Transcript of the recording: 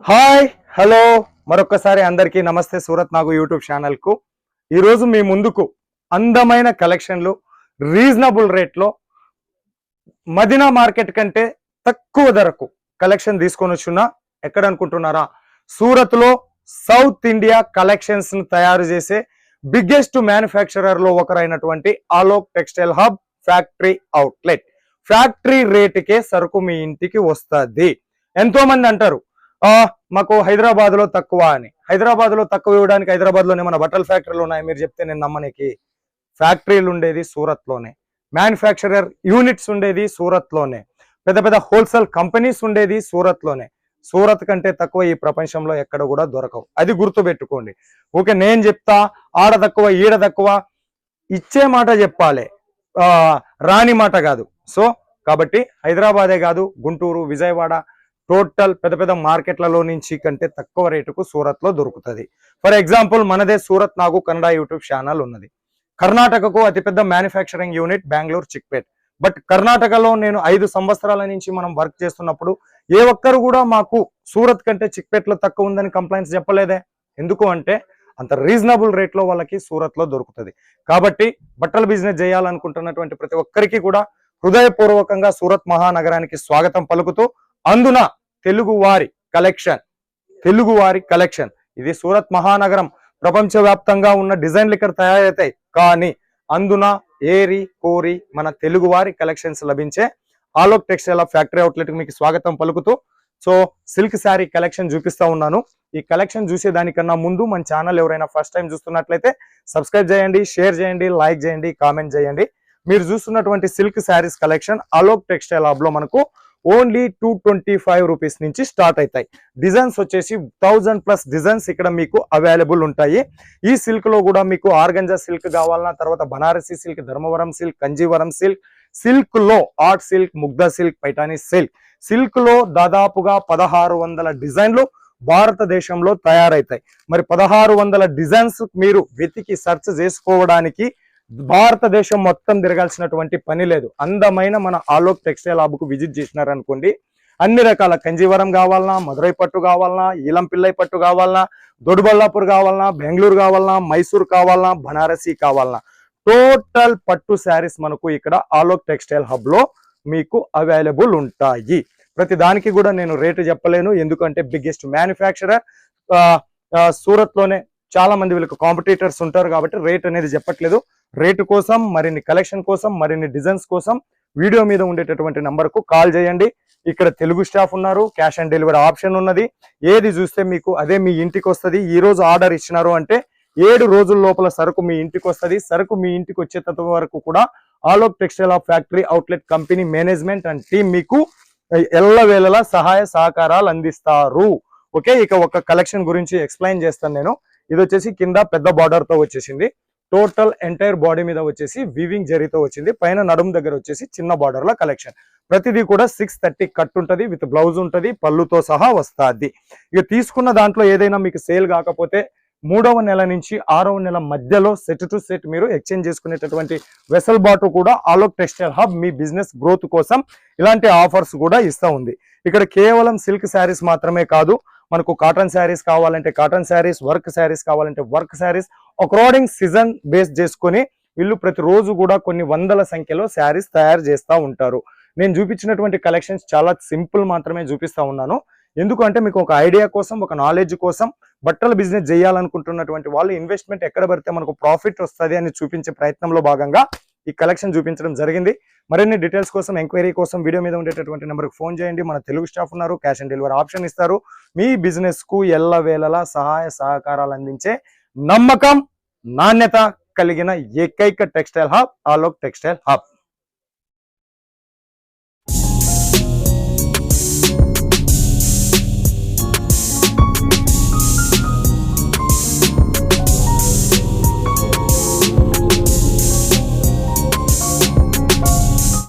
Hi hello మరొకసారి అందరికీ నమస్తే. సూరత్ నాగు యూట్యూబ్ ఛానల్ కు ఈరోజు మీ ముందుకు అందమైన కలెక్షన్లు రీజనబుల్ రేట్లో మదీనా మార్కెట్ కంటే తక్కువ ధరకు కలెక్షన్ తీసుకొని వచ్చున్నా. ఎక్కడ అనుకుంటున్నారా? సూరత్ లో సౌత్ ఇండియా కలెక్షన్స్ ను తయారు చేసే బిగ్గెస్ట్ మ్యానుఫ్యాక్చరర్ లో ఒకరైనటువంటి Alok textile hub factory outlet. Factory రేటుకే సరుకు మీ ఇంటికి వస్తుంది. ఎంతో మంది అంటారు మాకు హైదరాబాద్ లో తక్కువ అని. హైదరాబాద్ లో తక్కువ ఇవ్వడానికి హైదరాబాద్ లోనే మన బట్టల ఫ్యాక్టరీలు ఉన్నాయి. మీరు చెప్తే నేను నమ్మనికి. ఫ్యాక్టరీలు ఉండేది సూరత్ లోనే, మ్యానుఫ్యాక్చరర్ యూనిట్స్ ఉండేది సూరత్ లోనే, పెద్ద పెద్ద హోల్సేల్ కంపెనీస్ ఉండేది సూరత్ లోనే. సూరత్ కంటే తక్కువ ఈ ప్రపంచంలో ఎక్కడ కూడా దొరకవు. అది గుర్తు పెట్టుకోండి. ఓకే, నేను చెప్తా ఆడ తక్కువ ఈడ తక్కువ, ఇచ్చే మాట చెప్పాలి, రాని మాట కాదు. సో కాబట్టి హైదరాబాదే కాదు, గుంటూరు, విజయవాడ, టోటల్ పెద్ద పెద్ద మార్కెట్లలో నుంచి కంటే తక్కువ రేటుకు సూరత్ లో దొరుకుతుంది. ఫర్ ఎగ్జాంపుల్ మనదే సూరత్ నాగు కన్నడ యూట్యూబ్ ఛానల్ ఉన్నది. కర్ణాటకకు అతిపెద్ద manufacturing unit Bengaluru Chickpet. But కర్ణాటకలో నేను 5 సంవత్సరాల నుంచి మనం వర్క్ చేస్తున్నప్పుడు ఏ ఒక్కరు కూడా మాకు సూరత్ కంటే చిక్పేట్ లో తక్కువ ఉందని కంప్లైంట్స్ చెప్పలేదే. ఎందుకు అంటే అంత రీజనబుల్ రేట్ లో వాళ్ళకి సూరత్ లో దొరుకుతుంది. కాబట్టి బట్టల బిజినెస్ చేయాలనుకుంటున్నటువంటి ప్రతి ఒక్కరికి కూడా హృదయపూర్వకంగా సూరత్ మహానగరానికి స్వాగతం పలుకుతూ, అందున తెలుగువారి కలెక్షన్ ఇది సూరత్ మహానగరం ప్రపంచవ్యాప్తంగా ఉన్న డిజైన్లు ఇక్కడ తయారవుతాయి. కానీ అందున ఏరి కోరి మన తెలుగువారి కలెక్షన్స్ లభించే ఆలోక్ టెక్స్టైల్ ఫ్యాక్టరీ అవుట్లెట్ కి మీకు స్వాగతం పలుకుతూ, సో సిల్క్ శారీ కలెక్షన్ చూపిస్తా ఉన్నాను. ఈ కలెక్షన్ చూసే దానికన్నా ముందు మన ఛానల్ ఎవరైనా ఫస్ట్ టైం చూస్తున్నట్లయితే సబ్స్క్రైబ్ చేయండి, షేర్ చేయండి, లైక్ చేయండి, కామెంట్ చేయండి. మీరు చూస్తున్నటువంటి silk saris collection Alok textile hub లో మనకు ఓన్లీ 225 రూపీస్ నుంచి స్టార్ట్ అవుతాయి. డిజైన్స్ వచ్చేసి 1000+ డిజైన్స్ ఇక్కడ మీకు అవైలబుల్ ఉంటాయి. ఈ సిల్క్ లో కూడా మీకు ఆర్గంజా సిల్క్ కావాలన్నా, తర్వాత Banarasi silk, Dharmavaram silk, Kanjeevaram silk, silk లో ఆర్ట్ సిల్క్, ముగ్ధా సిల్క్, పైఠానీ సిల్క్, సిల్క్ లో దాదాపుగా 1600 డిజైన్లు భారతదేశంలో తయారైతాయి. మరి 1600 డిజైన్స్ మీరు వెతికి సెర్చ్ చేసుకోవడానికి భారతదేశం మొత్తం తిరగాల్సినటువంటి పని లేదు. అందమైన మన ఆలోక్ టెక్స్టైల్ హబ్ కు విజిట్ చేసినారనుకోండి, అన్ని రకాల కంజీవరం కావాలన్నా, మదురై పట్టు కావాలన్నా, ఈలం పిల్లై పట్టు కావాలన్నా, దొడ్బల్లాపూర్ కావాలన్నా, బెంగళూరు కావాలన్నా, మైసూర్ కావాలన్నా, బనారసి కావాలన్నా, టోటల్ పట్టు శారీస్ మనకు ఇక్కడ ఆలోక్ టెక్స్టైల్ హబ్ లో మీకు అవైలబుల్ ఉంటాయి. ప్రతి దానికి కూడా నేను రేటు చెప్పలేను, ఎందుకంటే బిగ్గెస్ట్ మ్యానుఫ్యాక్చరర్ సూరత్ లోనే చాలా మంది వీళ్ళకి కాంపిటీటర్స్ ఉంటారు కాబట్టి రేట్ అనేది చెప్పట్లేదు. రేటు కోసం, మరిన్ని కలెక్షన్ కోసం, మరిన్ని డిజైన్స్ కోసం వీడియో మీద ఉండేటటువంటి నంబర్ కు కాల్ చేయండి. ఇక్కడ తెలుగు స్టాఫ్ ఉన్నారు, క్యాష్ ఆన్ డెలివరీ ఆప్షన్ ఉన్నది. ఏది చూస్తే మీకు అదే మీ ఇంటికి వస్తుంది. ఈ రోజు ఆర్డర్ ఇచ్చినారు అంటే 7 రోజుల లోపల సరుకు మీ ఇంటికి వస్తుంది. సరుకు మీ ఇంటికి వచ్చేంత వరకు కూడా Alok textile factory outlet company management and team మీకు ఎల్లవేళలా సహాయ సహకారాలు అందిస్తారు. ఓకే, ఇక ఒక కలెక్షన్ గురించి ఎక్స్ప్లెయిన్ చేస్తాను నేను. ఇది వచ్చేసి కింద పెద్ద బార్డర్ తో వచ్చేసింది. టోటల్ ఎంటైర్ బాడీ మీద వచ్చేసి వీవింగ్ జరీతో వచ్చింది. పైన నడుము దగ్గర వచ్చేసి చిన్న బార్డర్ ల కలెక్షన్. ప్రతిదీ కూడా 630 కట్ ఉంటది, విత్ బ్లౌజ్ ఉంటది, పళ్ళుతో సహా వస్తుంది. ఇక తీసుకున్న దాంట్లో ఏదైనా మీకు సేల్ కాకపోతే 3వ నెల నుంచి 6వ నెల మధ్యలో సెట్ టు సెట్ మీరు ఎక్స్చేంజ్ చేసుకునేటటువంటి వెసల్ బాటు కూడా ఆలోక్ టెక్స్టైల్ హబ్ మీ బిజినెస్ గ్రోత్ కోసం ఇలాంటి ఆఫర్స్ కూడా ఇస్తా ఉంది. ఇక్కడ కేవలం సిల్క్ శారీస్ మాత్రమే కాదు, మనకు కాటన్ శారీస్ కావాలంటే కాటన్ శారీస్, వర్క్ శారీస్ కావాలంటే work saris, according season base చేసుకుని వీళ్ళు ప్రతిరోజు కూడా కొన్ని వందల సంఖ్యలో శారీస్ తయారు చేస్తూ ఉంటారు. నేను చూపించినటువంటి కలెక్షన్స్ చాలా సింపుల్ మాత్రమే చూపిస్తా ఉన్నాను. ఎందుకంటే మీకు ఒక ఐడియా కోసం, ఒక నాలెడ్జ్ కోసం, బట్టల బిజినెస్ చేయాలనుకుంటున్నటువంటి వాళ్ళు ఇన్వెస్ట్మెంట్ ఎక్కడ పడితే మనకు ప్రాఫిట్ వస్తుంది అని చూపించే ప్రయత్నంలో భాగంగా ఈ కలెక్షన్ చూపించడం జరిగింది. మరిన్ని డీటెయిల్స్ కోసం, ఎంక్వైరీ కోసం వీడియో మీద ఉండేటటువంటి నెంబర్కి ఫోన్ చేయండి. మన తెలుగు స్టాఫ్ ఉన్నారు, క్యాష్ ఆన్ డెలివరీ ఆప్షన్ ఇస్తారు. మీ బిజినెస్ కు ఎల్లవేళలా సహాయ సహకారాలు అందించే నమ్మకం, నాణ్యత కలిగిన ఏకైక textile hub Alok textile hub.